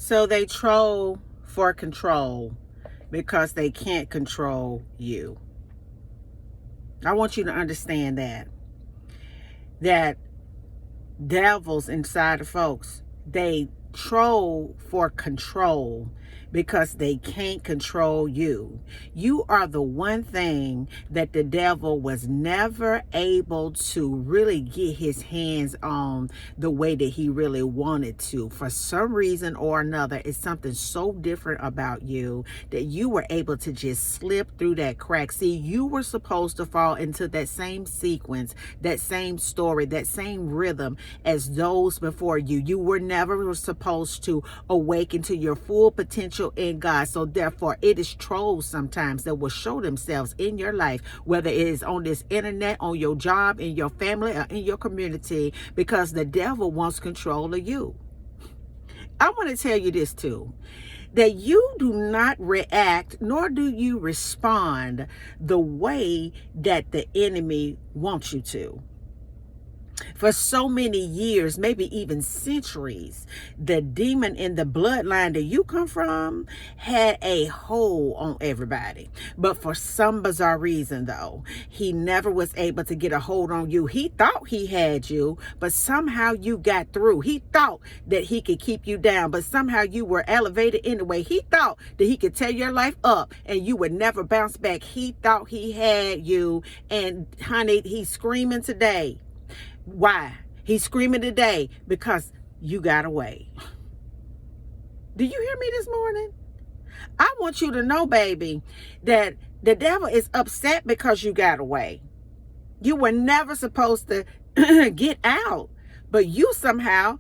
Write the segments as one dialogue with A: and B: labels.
A: So they troll for control because they can't control you. I want you to understand that devils inside of folks, they troll for control because they can't control you. You are the one thing that the devil was never able to really get his hands on the way that he really wanted to. For some reason or another, it's something so different about you that you were able to just slip through that crack. See, you were supposed to fall into that same sequence, that same story, that same rhythm as those before you. You were never supposed to awaken to your full potential in God. So therefore, it is trolls sometimes that will show themselves in your life, whether it is on this internet, on your job, in your family, or in your community, because the devil wants control of you. I want to tell you this too, that you do not react nor do you respond the way that the enemy wants you to. For so many years, maybe even centuries, the demon in the bloodline that you come from had a hold on everybody. But for some bizarre reason, though, he never was able to get a hold on you. He thought he had you, but somehow you got through. He thought that he could keep you down, but somehow you were elevated anyway. He thought that he could tear your life up and you would never bounce back. He thought he had you, and honey, he's screaming today. Why? He's screaming today because you got away. Do you hear me this morning? I want you to know, baby, that the devil is upset because you got away. You were never supposed to get out, but you somehow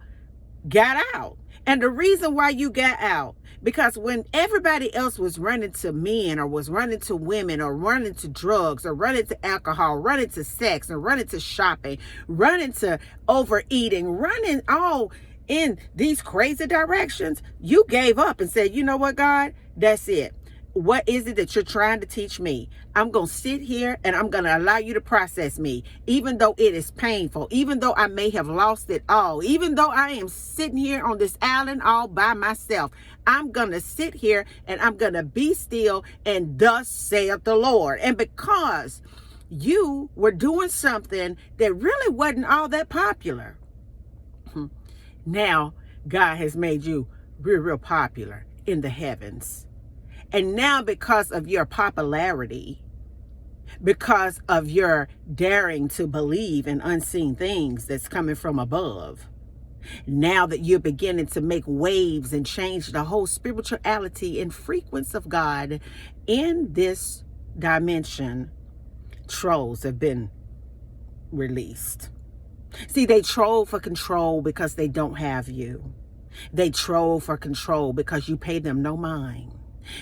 A: got out. And the reason why you got out, because when everybody else was running to men or was running to women or running to drugs or running to alcohol, running to sex and running to shopping, running to overeating, running all in these crazy directions, you gave up and said, you know what, God, that's it. What is it that you're trying to teach me? I'm going to sit here and I'm going to allow you to process me, even though it is painful, even though I may have lost it all, even though I am sitting here on this island all by myself. I'm going to sit here and I'm going to be still, and thus saith the Lord. And because you were doing something that really wasn't all that popular, now God has made you real popular in the heavens. And now, because of your popularity, because of your daring to believe in unseen things that's coming from above, now that you're beginning to make waves and change the whole spirituality and frequency of God in this dimension, trolls have been released. See, they troll for control because they don't have you. They troll for control because you pay them no mind.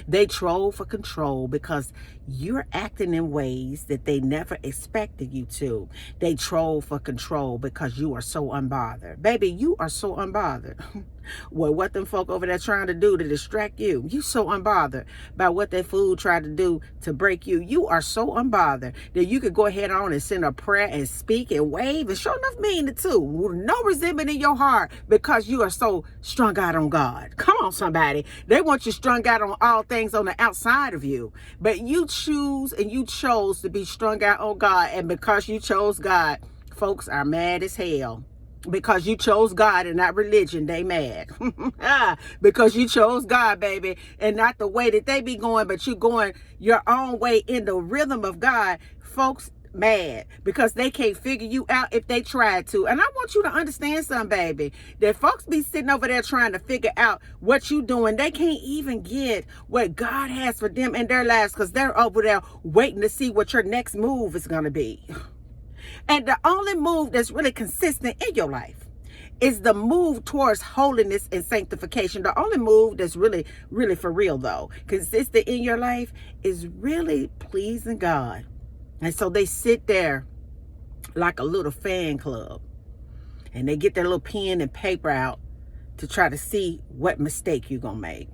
A: They troll for control because you're acting in ways that they never expected you to. They troll for control because you are so unbothered. Baby, you are so unbothered. Well, what them folk over there trying to do to distract you? You so unbothered by what that fool tried to do to break you. You are so unbothered that you could go ahead on and send a prayer and speak and wave and show enough mean it too. No resentment in your heart because you are so strung out on God. Come on, somebody. They want you strung out on all things on the outside of you. But you choose and you chose to be strung out on God. And because you chose God, folks are mad as hell. Because you chose God and not religion, they mad. Because you chose God, baby, and not the way that they be going, but you going your own way in the rhythm of God. Folks mad because they can't figure you out if they tried to. And I want you to understand something, baby, that folks be sitting over there trying to figure out what you doing. They can't even get what God has for them in their lives because they're over there waiting to see what your next move is going to be. And the only move that's really consistent in your life is the move towards holiness and sanctification. The only move that's really for real, though, consistent in your life is really pleasing God. And so they sit there like a little fan club and they get their little pen and paper out to try to see what mistake you're going to make.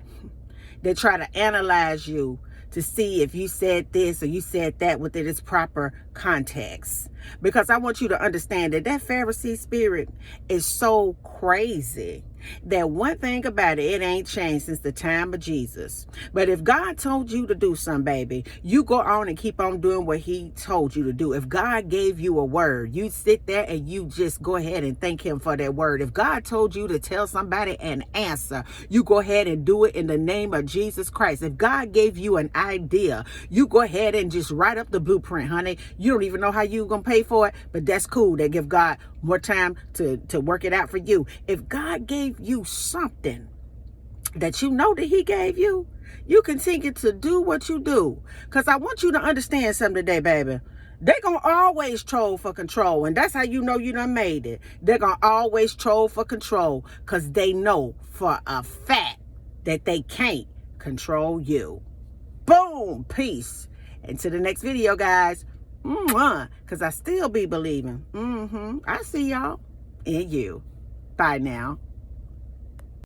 A: They try to analyze you to see if you said this or you said that within its proper context. Because I want you to understand that that Pharisee spirit is so crazy that one thing about it, it ain't changed since the time of Jesus. But if God told you to do something, baby, you go on and keep on doing what he told you to do. If God gave you a word, you sit there and you just go ahead and thank him for that word. If God told you to tell somebody an answer, you go ahead and do it in the name of Jesus Christ. If God gave you an idea, you go ahead and just write up the blueprint, honey. You don't even know how you're going to pay for it, but that's cool. They give God more time to work it out for you. If God gave you something that you know that he gave you, you continue to do what you do. Because I want you to understand something today, baby. They're going to always troll for control. And that's how you know you done made it. They're going to always troll for control because they know for a fact that they can't control you. Boom. Peace. Until the next video, guys. Because I still be believing. I see y'all and you. Bye now.